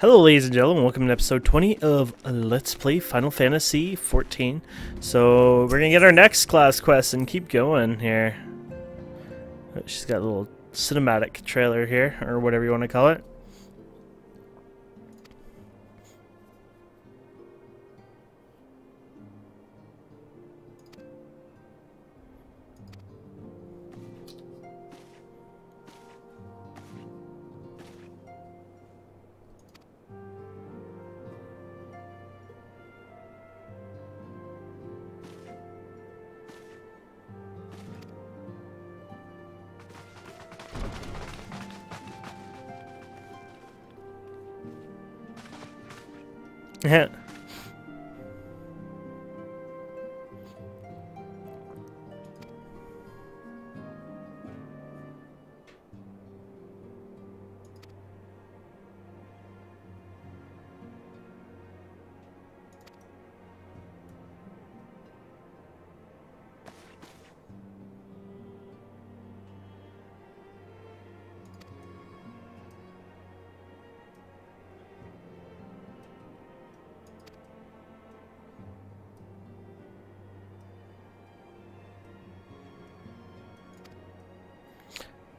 Hello ladies and gentlemen, welcome to episode 20 of Let's Play Final Fantasy XIV. So we're gonna get our next class quest and keep going here. She's got a little cinematic trailer here, or whatever you want to call it. Yeah.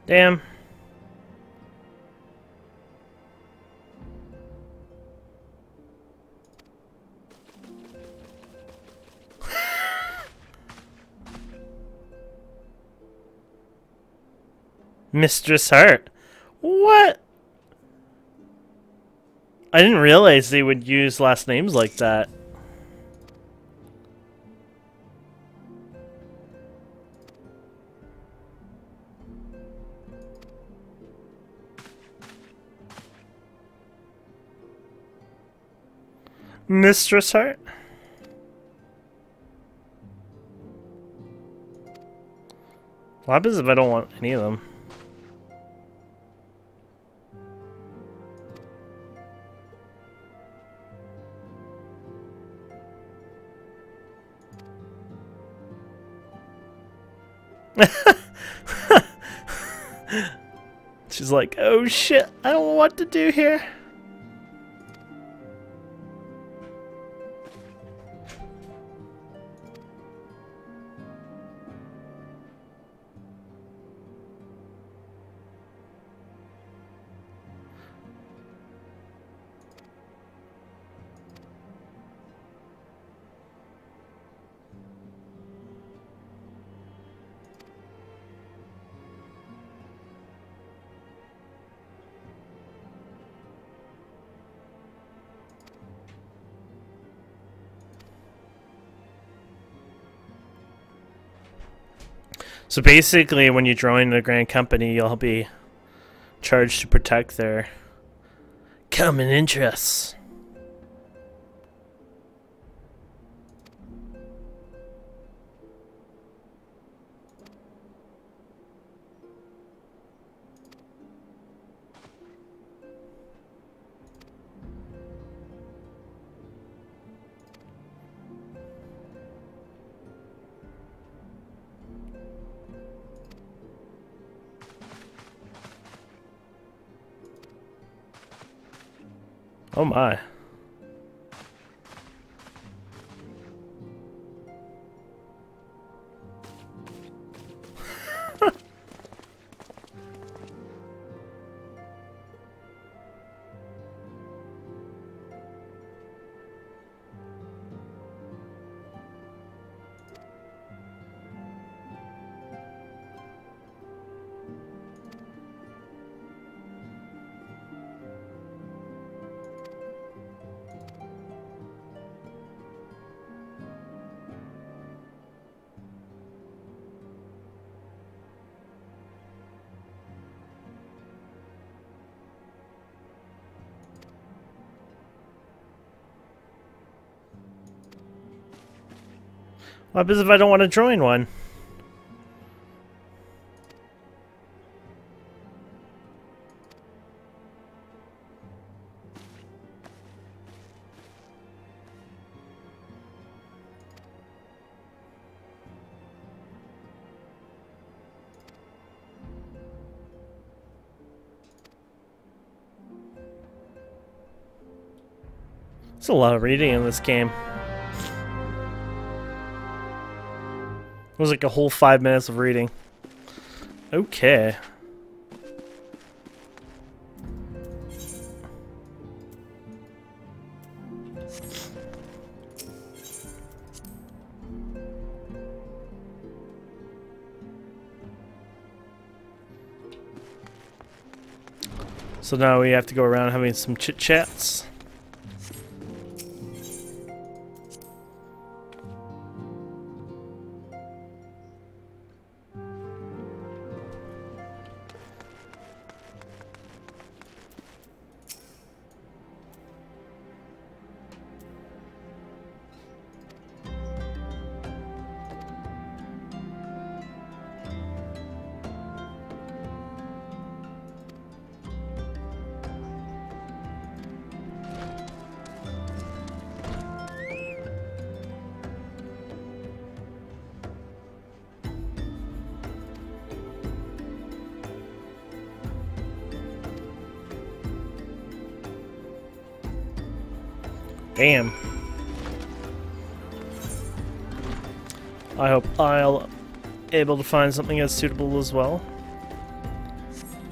Damn. Mistress Heart. What? I didn't realize they would use last names like that. Mistress Heart? What happens if I don't want any of them? She's like, oh shit, I don't know what to do here. So basically, when you join the Grand Company, you'll be charged to protect their common interests. Oh my. What happens if I don't want to join one? It's a lot of reading in this game. It was like a whole 5 minutes of reading. Okay. So now we have to go around having some chit-chats. Damn. I hope I'll able to find something as suitable as well.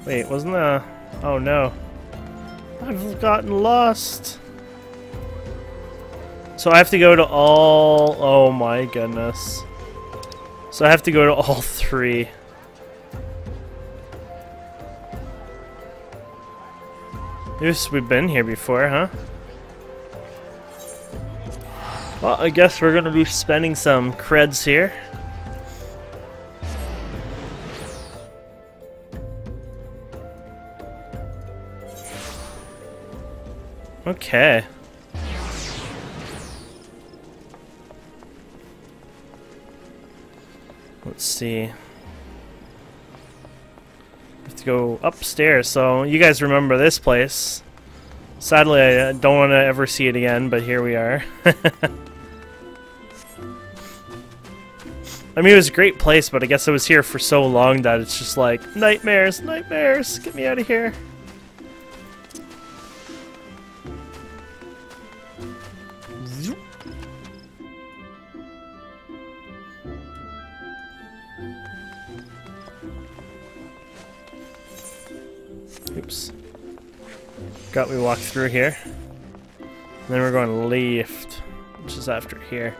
Wait, wasn't that... Oh no. I've gotten lost. So I have to go to all... Oh my goodness. So I have to go to all three. Yes, we've been here before, huh? Well, I guess we're gonna be spending some creds here. Okay. Let's see. We have to go upstairs, so you guys remember this place. Sadly, I don't want to ever see it again, but here we are. I mean, it was a great place, but I guess I was here for so long that it's just like, nightmares, nightmares, get me out of here. Oops. Got me walk through here. And then we're going left, which is after here.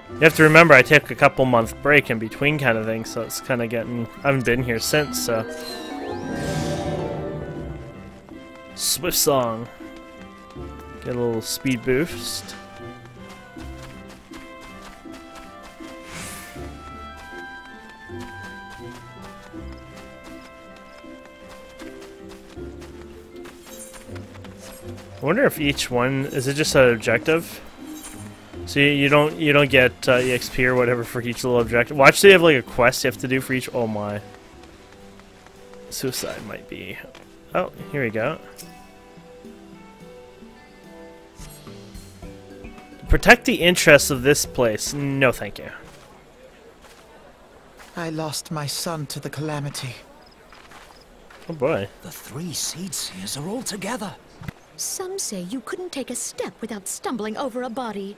You have to remember I took a couple month break in between kind of thing, so it's kind of getting... I haven't been here since, so... Swift Song. Get a little speed boost. I wonder if each one... Is it just an objective? So you don't get EXP or whatever for each little objective. Watch, they have like a quest you have to do for each. Oh my! Suicide might be. Oh, here we go. Protect the interests of this place. No, thank you. I lost my son to the calamity. Oh boy! The three seed seers are all together. Some say you couldn't take a step without stumbling over a body.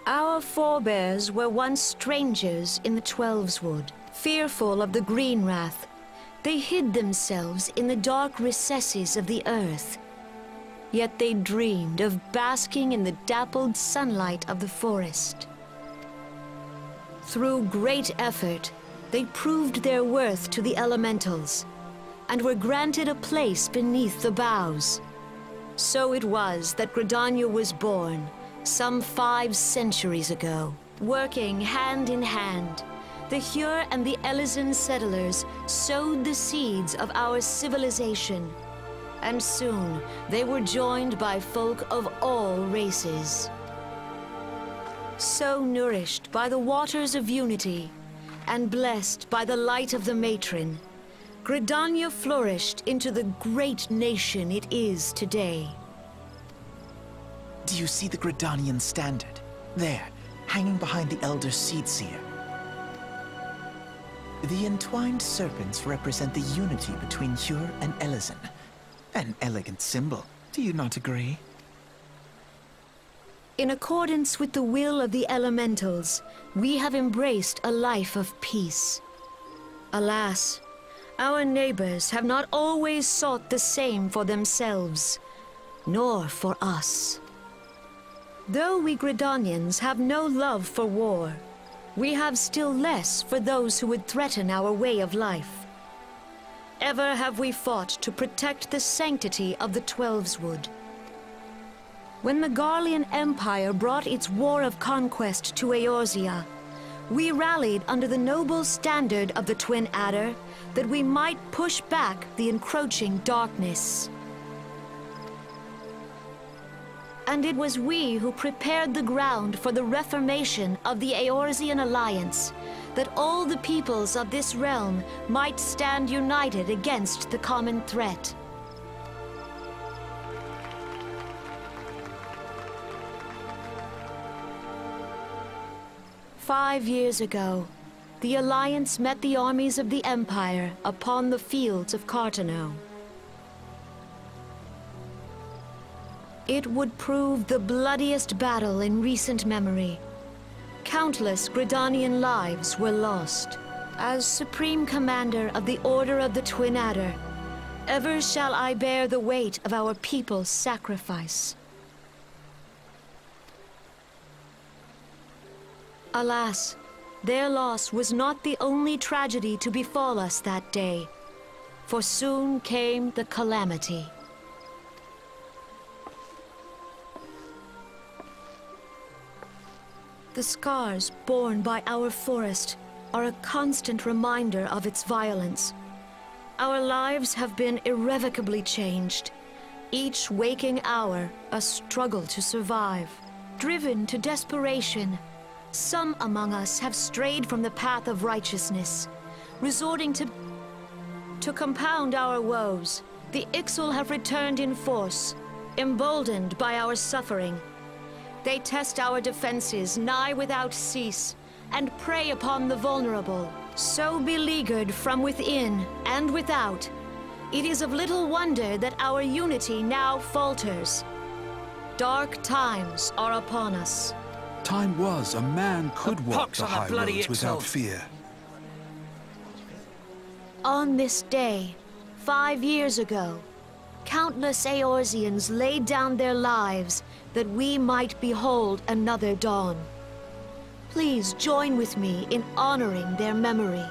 Our forebears were once strangers in the Twelves Wood, fearful of the Green Wrath. They hid themselves in the dark recesses of the earth. Yet they dreamed of basking in the dappled sunlight of the forest. Through great effort, they proved their worth to the elementals, and were granted a place beneath the boughs. So it was that Gridania was born, some 5 centuries ago. Working hand in hand, the Hyur and the Elysian settlers sowed the seeds of our civilization, and soon they were joined by folk of all races. So nourished by the waters of unity, and blessed by the light of the matron, Gridania flourished into the great nation it is today. Do you see the Gridanian standard? There, hanging behind the Elder Seedseer. The entwined serpents represent the unity between Hyur and Elezen. An elegant symbol, do you not agree? In accordance with the will of the elementals, we have embraced a life of peace. Alas, our neighbors have not always sought the same for themselves, nor for us. Though we Gridanians have no love for war, we have still less for those who would threaten our way of life. Ever have we fought to protect the sanctity of the Twelveswood. When the Garlean Empire brought its war of conquest to Eorzea, we rallied under the noble standard of the Twin Adder that we might push back the encroaching darkness. And it was we who prepared the ground for the reformation of the Eorzean Alliance, that all the peoples of this realm might stand united against the common threat. "5 years ago, the Alliance met the armies of the Empire upon the fields of Cartano. It would prove the bloodiest battle in recent memory. Countless Gridanian lives were lost. As Supreme Commander of the Order of the Twin Adder, ever shall I bear the weight of our people's sacrifice. Alas, their loss was not the only tragedy to befall us that day, for soon came the calamity. The scars borne by our forest are a constant reminder of its violence. Our lives have been irrevocably changed, each waking hour a struggle to survive. Driven to desperation, some among us have strayed from the path of righteousness, resorting to compound our woes. The Ixal have returned in force, emboldened by our suffering. They test our defenses nigh without cease, and prey upon the vulnerable. So beleaguered from within and without, it is of little wonder that our unity now falters. Dark times are upon us. Time was a man could walk the high roads without fear. On this day, 5 years ago, countless Eorzeans laid down their lives that we might behold another dawn. Please join with me in honoring their memory.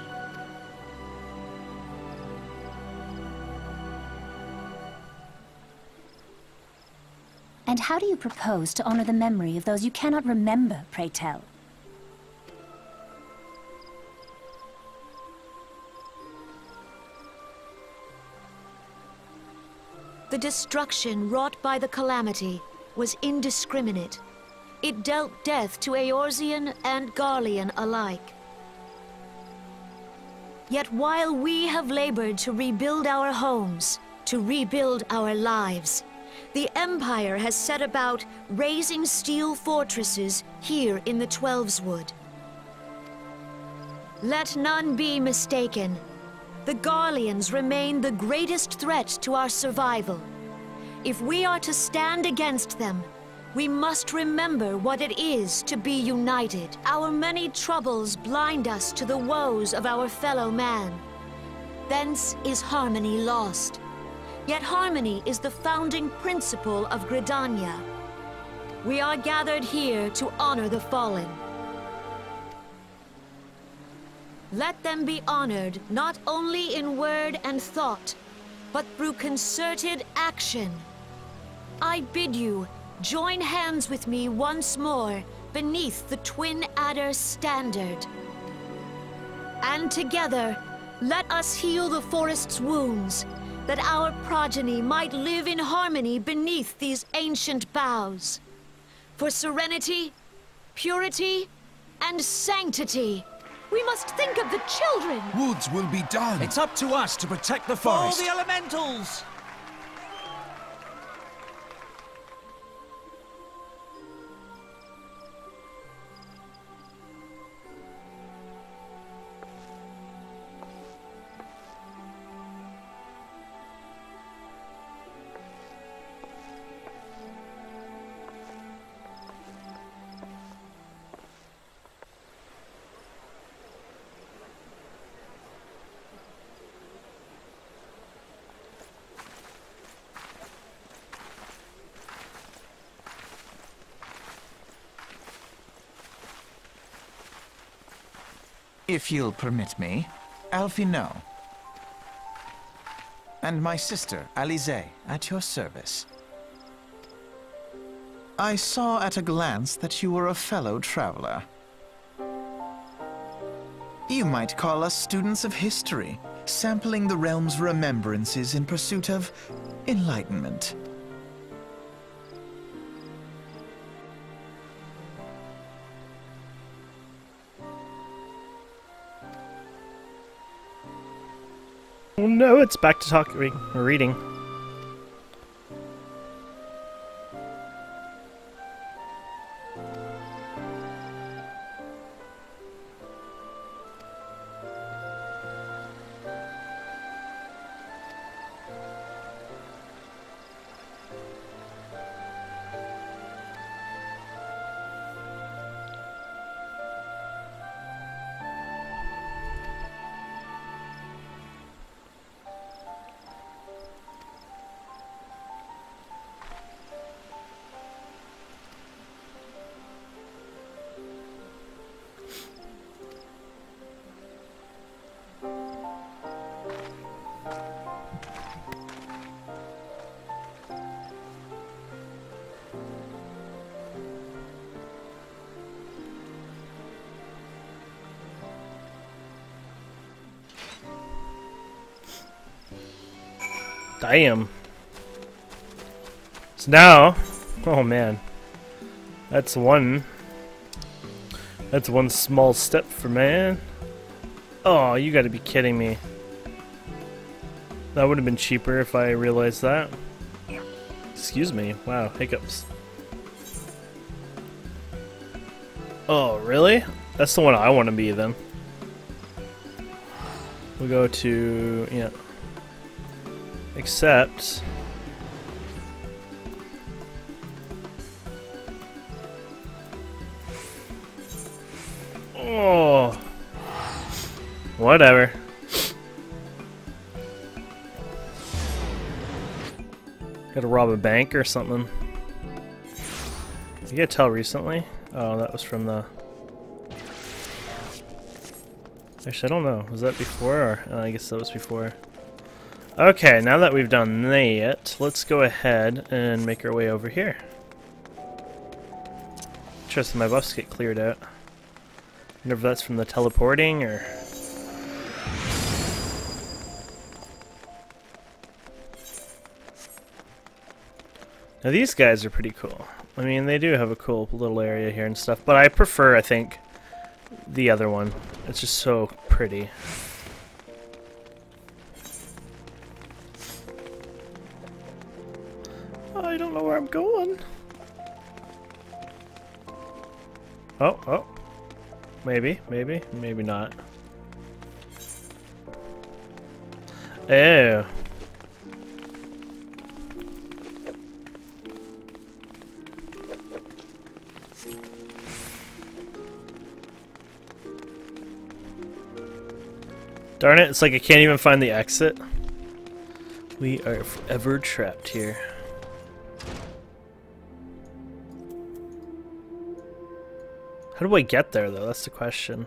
And how do you propose to honor the memory of those you cannot remember, pray tell? The destruction wrought by the calamity was indiscriminate. It dealt death to Eorzean and Garlean alike. Yet while we have labored to rebuild our homes, to rebuild our lives, the Empire has set about raising steel fortresses here in the Twelveswood. Let none be mistaken. The Garleans remain the greatest threat to our survival. If we are to stand against them, we must remember what it is to be united. Our many troubles blind us to the woes of our fellow man. Thence is harmony lost. Yet harmony is the founding principle of Gridania. We are gathered here to honor the fallen. Let them be honored not only in word and thought, but through concerted action. I bid you join hands with me once more beneath the Twin Adder standard. And together, let us heal the forest's wounds, that our progeny might live in harmony beneath these ancient boughs. For serenity, purity, and sanctity, we must think of the children! Woods will be done. It's up to us to protect the For all forest. the elementals! If you'll permit me, Alfie No. And my sister, Alize, at your service. I saw at a glance that you were a fellow traveler. You might call us students of history, sampling the realm's remembrances in pursuit of enlightenment. Oh no, it's back to talking or reading. Damn. So now, oh man, that's one small step for man. Oh, you gotta be kidding me. That would have been cheaper if I realized that. Excuse me. Wow, hiccups. Oh, really? That's the one I want to be then. We'll go to, yeah. Except... oh, whatever. Gotta rob a bank or something. You get tell recently? Oh, that was from the... actually, I don't know. Was that before? Or I guess that was before. Okay, now that we've done that, let's go ahead and make our way over here. Interesting, my buffs get cleared out. Wonder if that's from the teleporting or... now these guys are pretty cool. I mean, they do have a cool little area here and stuff, but I prefer, I think, the other one. It's just so pretty. I don't know where I'm going. Oh. Maybe not. Oh. Darn it, it's like I can't even find the exit. We are forever trapped here. How do I get there, though? That's the question.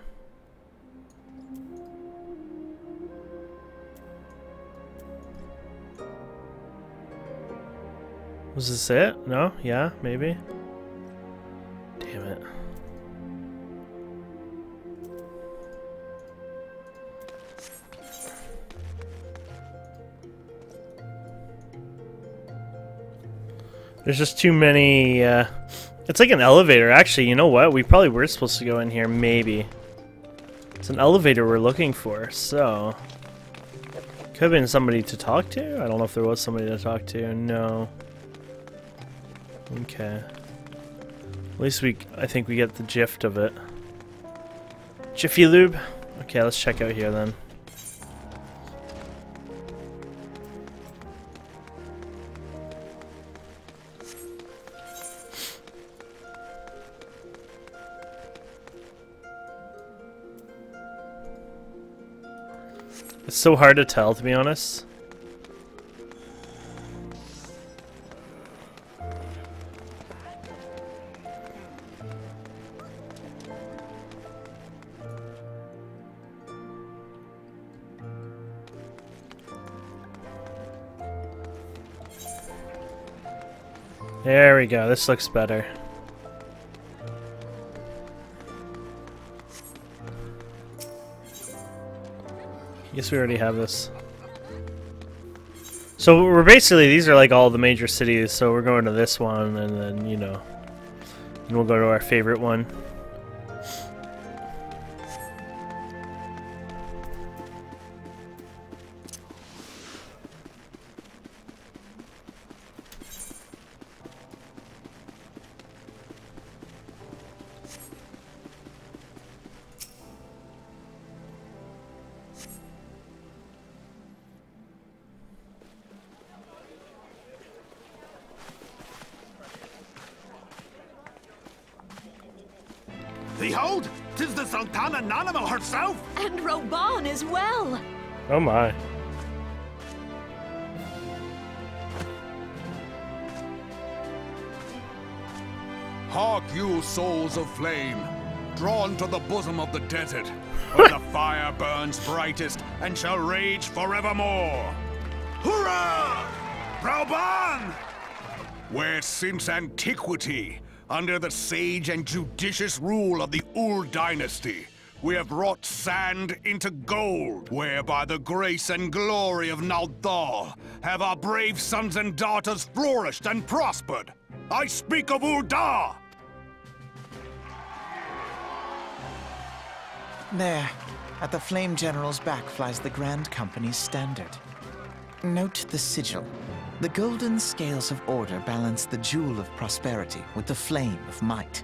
Was this it? No? Yeah? Maybe? Damn it. There's just too many, it's like an elevator. Actually, you know what? We probably were supposed to go in here, maybe. It's an elevator we're looking for, so... could have been somebody to talk to? I don't know if there was somebody to talk to. No. Okay. At least I think we get the gist of it. Jiffy Lube? Okay, let's check out here then. It's so hard to tell, to be honest. There we go. This looks better. Guess we already have this. So we're basically, these are like all the major cities, so we're going to this one, and then, you know, and we'll go to our favorite one. Behold, 'tis the Sultana Nanamo herself! And Reborn as well! Oh my. Hark you, souls of flame, drawn to the bosom of the desert, where the fire burns brightest and shall rage forevermore. Hurrah! Reborn! Where since antiquity, under the sage and judicious rule of the Ul dynasty, we have wrought sand into gold, where by the grace and glory of Naldal have our brave sons and daughters flourished and prospered. I speak of Ul'dah! There, at the Flame General's back flies the Grand Company's standard. Note the sigil. The golden scales of order balance the jewel of prosperity with the flame of might.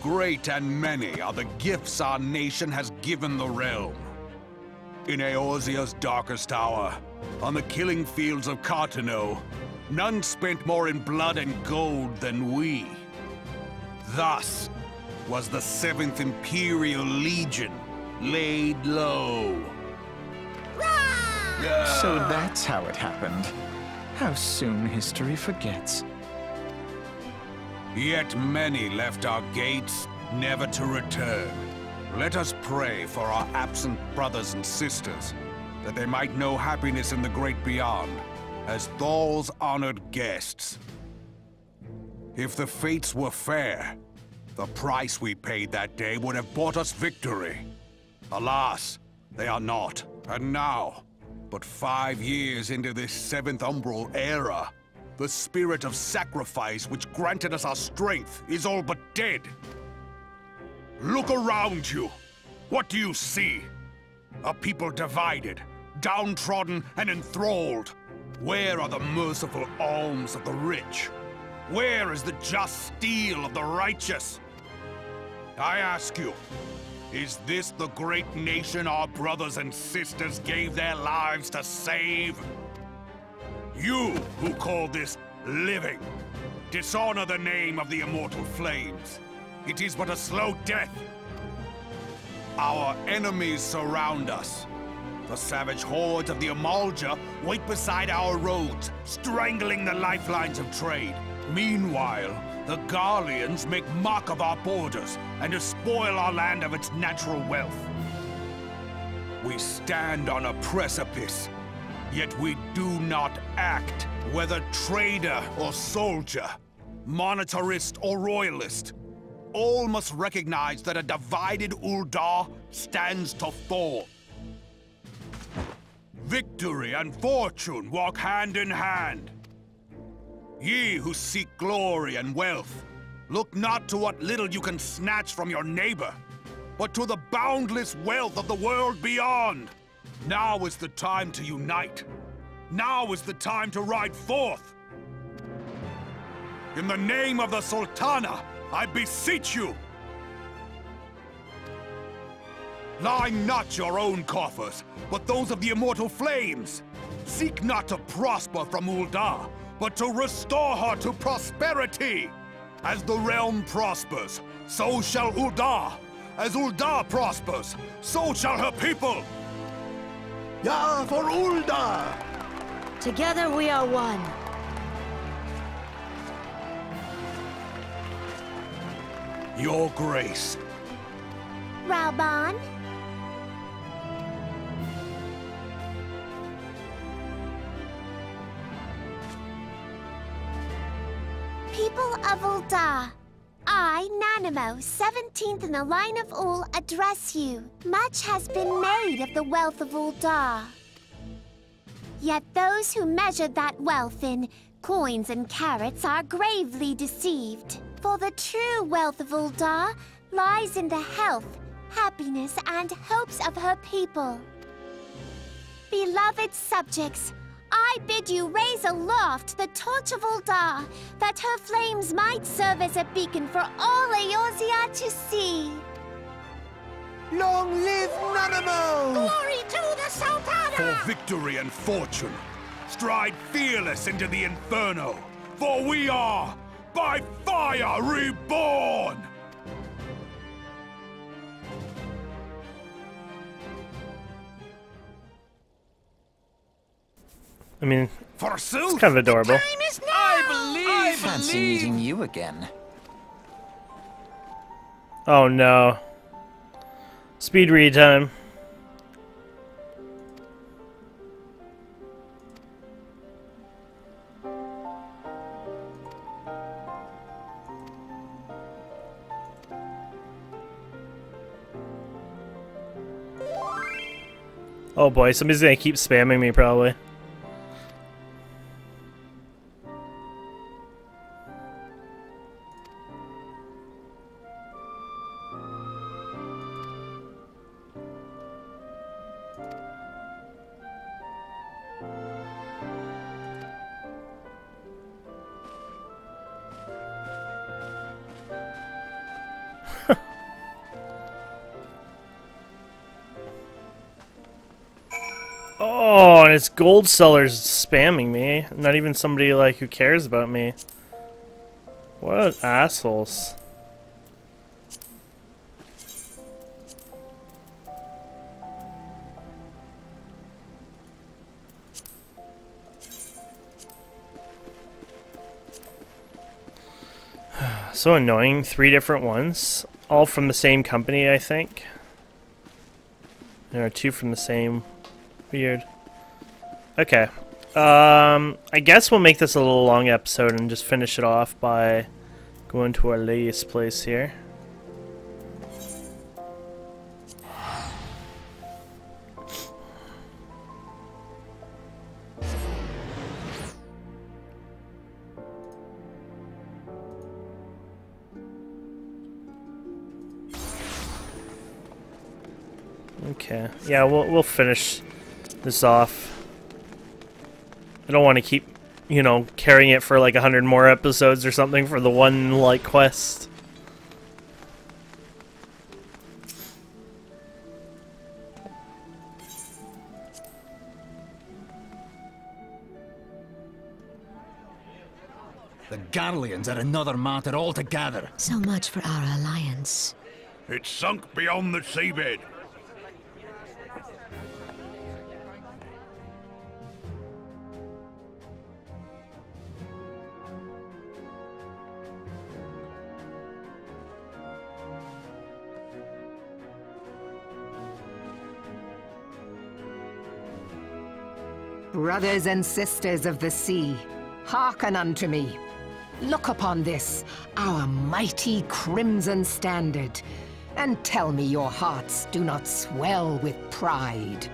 Great and many are the gifts our nation has given the realm. In Eorzea's darkest hour, on the killing fields of Cartano, none spent more in blood and gold than we. Thus was the 7th Imperial Legion laid low. So that's how it happened. How soon history forgets. Yet many left our gates, never to return. Let us pray for our absent brothers and sisters, that they might know happiness in the great beyond, as Thal's honored guests. If the fates were fair, the price we paid that day would have bought us victory. Alas, they are not. And now, but 5 years into this 7th Umbral era, the spirit of sacrifice which granted us our strength is all but dead. Look around you. What do you see? A people divided, downtrodden and enthralled. Where are the merciful alms of the rich? Where is the just steel of the righteous? I ask you, is this the great nation our brothers and sisters gave their lives to save? You who call this living, dishonor the name of the immortal flames. It is but a slow death. Our enemies surround us. The savage hordes of the Amalja wait beside our roads, strangling the lifelines of trade. Meanwhile, the Garleans make mock of our borders and despoil our land of its natural wealth. We stand on a precipice, yet we do not act. Whether trader or soldier, monetarist or royalist, all must recognize that a divided Ul'dah stands to fall. Victory and fortune walk hand in hand. Ye who seek glory and wealth, look not to what little you can snatch from your neighbor, but to the boundless wealth of the world beyond. Now is the time to unite. Now is the time to ride forth. In the name of the Sultana, I beseech you. Line not your own coffers, but those of the immortal flames. Seek not to prosper from Ul'dah, but to restore her to prosperity. As the realm prospers, so shall Ul'dah. As Ul'dah prospers, so shall her people. Ya for Ul'dah! Together we are one. Your grace. Reborn? People of Ul'dah, I, Nanimo, 17th in the line of Ul, address you. Much has been made of the wealth of Ul'dah. Yet those who measure that wealth in coins and carats are gravely deceived. For the true wealth of Ul'dah lies in the health, happiness, and hopes of her people. Beloved subjects, I bid you raise aloft the torch of Ul'dah, that her flames might serve as a beacon for all Eorzea to see. Long live Nanimo! Glory to the Sultana! For victory and fortune, stride fearless into the inferno, for we are, by fire, reborn! I mean, Forsooth! it's kind of adorable. I Fancy meeting you again. Oh no. Speed read time. Oh boy, somebody's gonna keep spamming me probably. Oh, and it's gold sellers spamming me. Not even somebody like who cares about me. What assholes. So annoying. 3 different ones. All from the same company, I think. There are 2 from the same. Weird. Okay. I guess we'll make this a little long episode and just finish it off by going to our latest place here. Okay. Yeah, we'll finish this off. I don't want to keep, you know, carrying it for like 100 more episodes or something for the one, like, quest. The Garleans are another matter altogether. So much for our alliance. It's sunk beyond the seabed. Brothers and sisters of the sea, hearken unto me. Look upon this, our mighty crimson standard, and tell me your hearts do not swell with pride.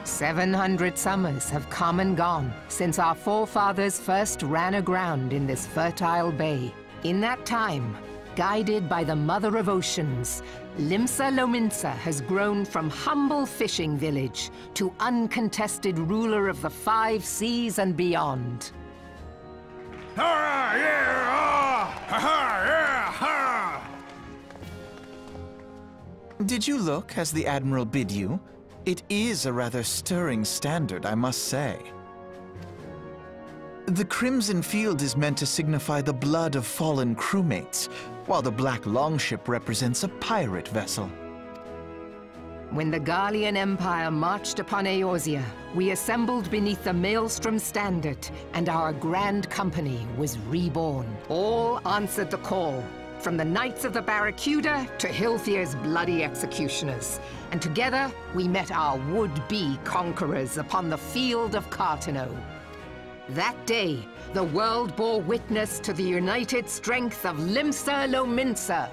"700 summers have come and gone since our forefathers first ran aground in this fertile bay. In that time, guided by the Mother of Oceans, Limsa Lominsa has grown from humble fishing village to uncontested ruler of the 5 seas and beyond. Did you look as the Admiral bid you? It is a rather stirring standard, I must say. The crimson field is meant to signify the blood of fallen crewmates, while the black longship represents a pirate vessel. When the Garlean Empire marched upon Eorzea, we assembled beneath the Maelstrom standard, and our grand company was reborn. All answered the call, from the Knights of the Barracuda to Hilthier's bloody executioners. And together, we met our would-be conquerors upon the field of Cartino. That day, the world bore witness to the united strength of Limsa Lominsa.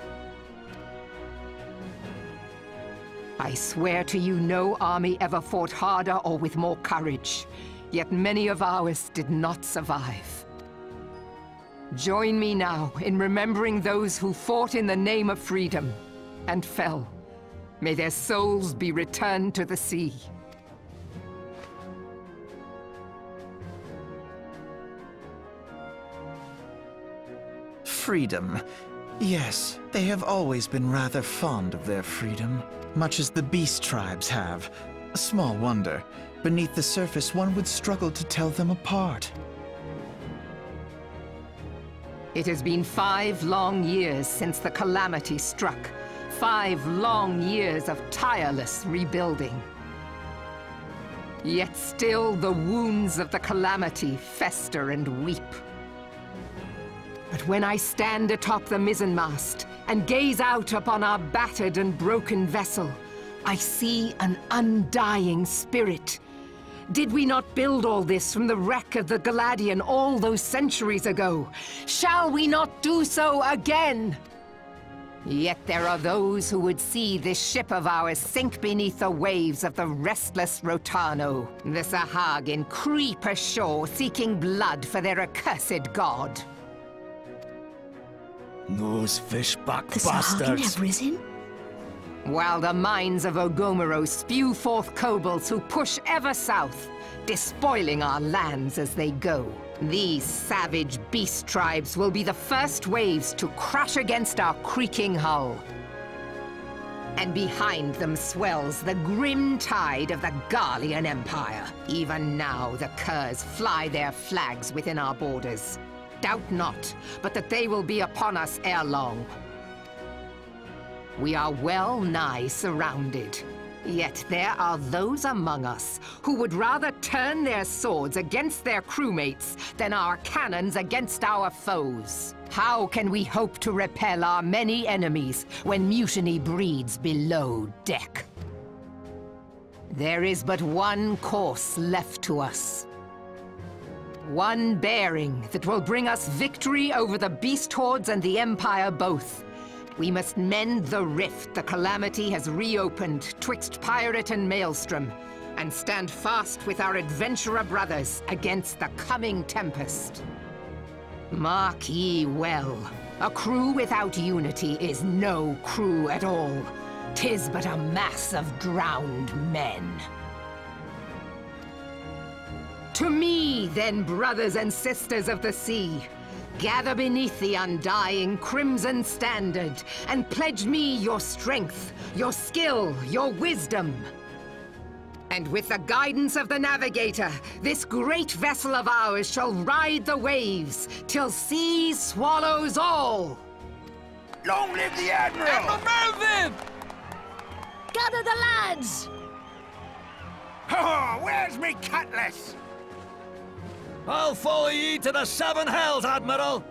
I swear to you, no army ever fought harder or with more courage. Yet many of ours did not survive. Join me now in remembering those who fought in the name of freedom and fell. May their souls be returned to the sea. Freedom. Yes, they have always been rather fond of their freedom, much as the beast tribes have. Small wonder. Beneath the surface, one would struggle to tell them apart. It has been 5 long years since the calamity struck. 5 long years of tireless rebuilding. Yet still the wounds of the calamity fester and weep. But when I stand atop the mizzenmast and gaze out upon our battered and broken vessel, I see an undying spirit. Did we not build all this from the wreck of the Galadian all those centuries ago? Shall we not do so again? Yet there are those who would see this ship of ours sink beneath the waves of the restless Rotano. The Sahagin creep ashore seeking blood for their accursed god. Those fishback The Sahagin bastards. have risen? While the mines of Ogomero spew forth kobolds who push ever south, despoiling our lands as they go. These savage beast tribes will be the first waves to crash against our creaking hull. And behind them swells the grim tide of the Garlean Empire. Even now the curs fly their flags within our borders. Doubt not, but that they will be upon us ere long. We are well nigh surrounded. Yet there are those among us who would rather turn their swords against their crewmates than our cannons against our foes. How can we hope to repel our many enemies when mutiny breeds below deck? There is but one course left to us. One bearing that will bring us victory over the beast hordes and the Empire both. We must mend the rift the calamity has reopened twixt pirate and maelstrom, and stand fast with our adventurer brothers against the coming tempest. Mark ye well, a crew without unity is no crew at all. 'Tis but a mass of drowned men. To me, then, brothers and sisters of the sea, gather beneath the undying crimson standard, and pledge me your strength, your skill, your wisdom. And with the guidance of the navigator, this great vessel of ours shall ride the waves, till sea swallows all! Long live the Admiral! Admiral Melvin! Gather the lads! Oh, where's me cutlass? I'll follow ye to the 7 hells, Admiral!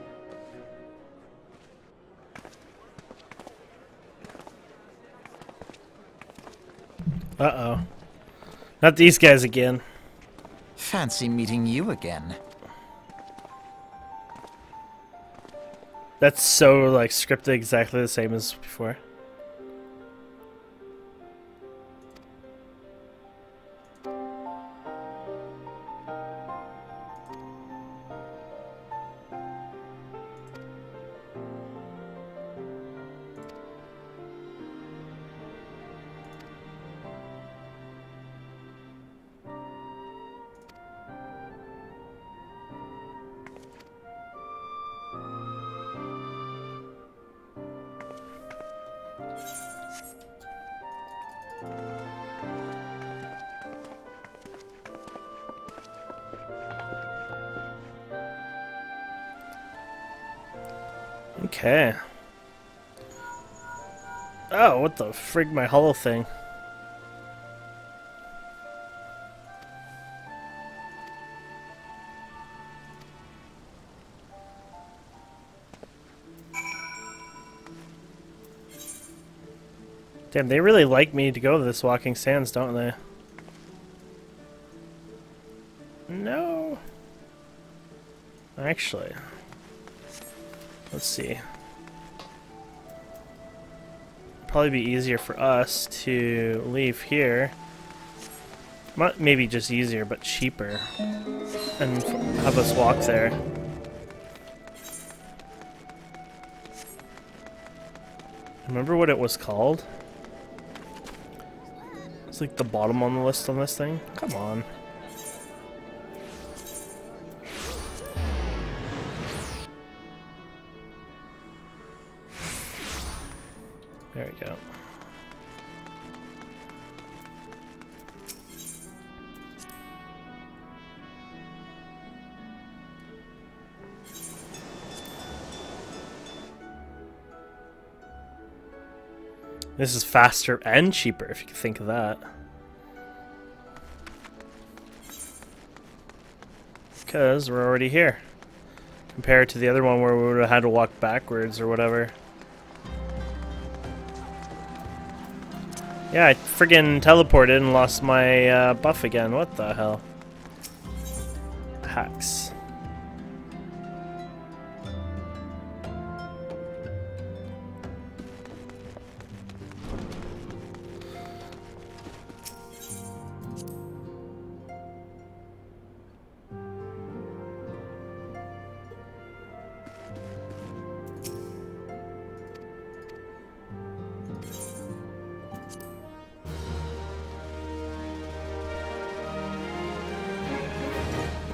Uh-oh. Not these guys again. Fancy meeting you again. That's so, like, scripted exactly the same as before. Okay. Oh, what the frig, my hollow thing. Damn, they really like me to go to this Walking Sands, don't they? No. Actually, let's see. Probably be easier for us to leave here. Not maybe just easier, but cheaper. And have us walk there. Remember what it was called? It's like the bottom on the list on this thing. Come on. There we go. This is faster and cheaper, if you can think of that. Because we're already here. Compared to the other one where we would have had to walk backwards or whatever. Yeah, I friggin' teleported and lost my buff again. What the hell? Hacks.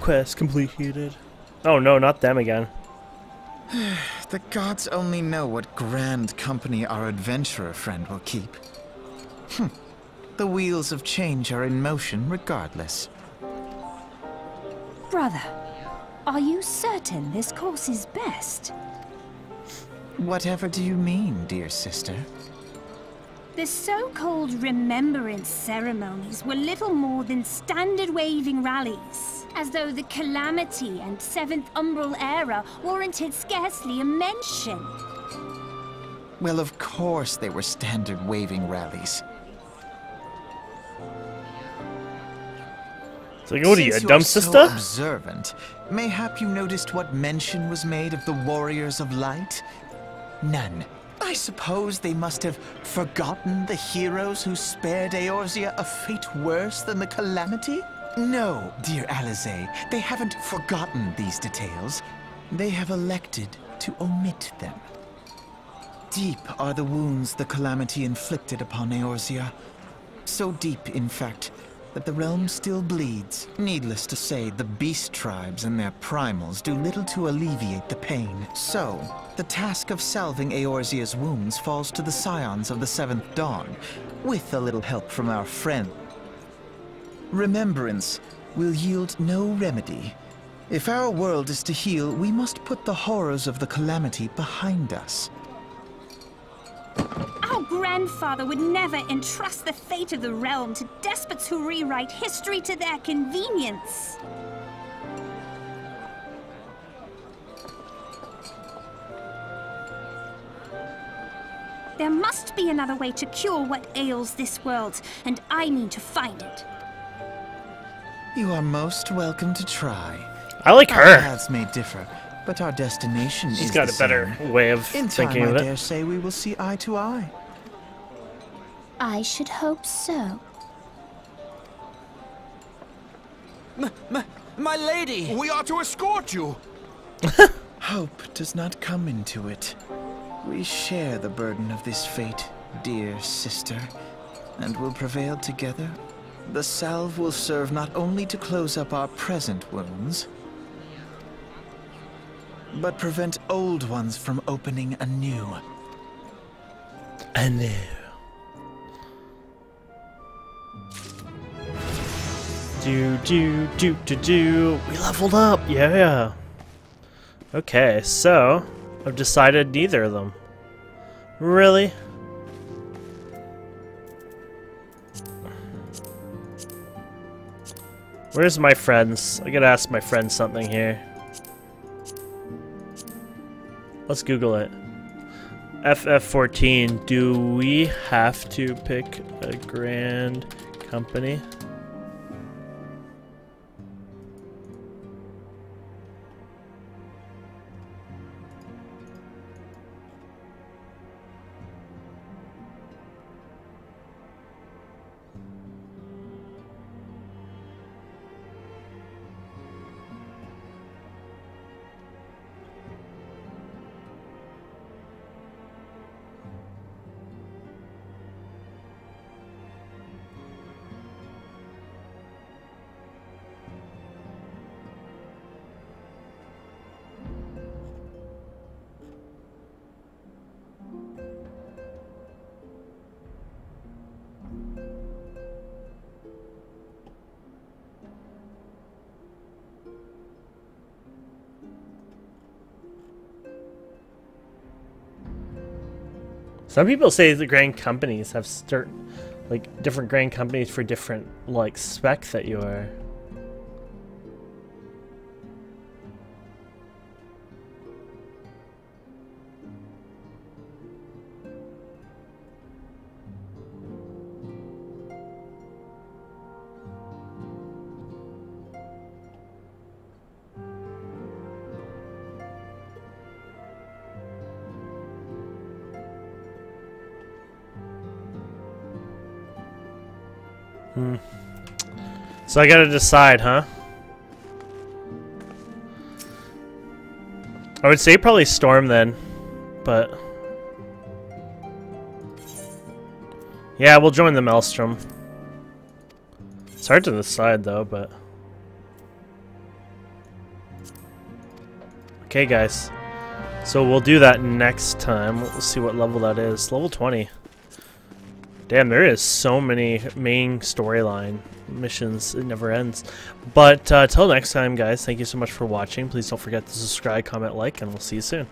Quest completed. Oh no, not them again. The gods only know what grand company our adventurer friend will keep. The wheels of change are in motion regardless. Brother, are you certain this course is best? Whatever do you mean, dear sister? The so-called remembrance ceremonies were little more than standard waving rallies, as though the Calamity and Seventh Umbral era warranted scarcely a mention. Well, of course they were standard waving rallies. It's like, what are you, a Since dumb you're so sister? observant, mayhap you noticed what mention was made of the Warriors of Light? None. I suppose they must have forgotten the heroes who spared Eorzea a fate worse than the Calamity? No, dear Alize, they haven't forgotten these details. They have elected to omit them. Deep are the wounds the Calamity inflicted upon Eorzea. So deep, in fact, that the realm still bleeds. Needless to say, the beast tribes and their primals do little to alleviate the pain. So, the task of salving Eorzea's wounds falls to the scions of the Seventh Dawn, with a little help from our friend. Remembrance will yield no remedy. If our world is to heal, we must put the horrors of the Calamity behind us. Our grandfather would never entrust the fate of the realm to despots who rewrite history to their convenience. There must be another way to cure what ails this world, and I mean to find it. You are most welcome to try. I like her. Our paths may differ, but our destination is She's got the a better same. way of In thinking time, of I it. dare say we will see eye to eye. I should hope so. My lady! We are to escort you. Hope does not come into it. We share the burden of this fate, dear sister, and will prevail together. The salve will serve not only to close up our present wounds, but prevent old ones from opening anew. Anew. Do. We leveled up, yeah. Okay, so I've decided neither of them. Really? Where's my friends? I gotta ask my friends something here. Let's Google it. FF14, do we have to pick a grand company? Some people say the grand companies have different grand companies for different like spec that you are. So I gotta decide, huh? I would say probably Storm then, but yeah, we'll join the Maelstrom. It's hard to decide though, but okay, guys. So we'll do that next time. We'll see what level that is. Level 20. Damn, there is so many main storyline missions. It never ends. But till next time, guys, thank you so much for watching. Please don't forget to subscribe, comment, like, and we'll see you soon.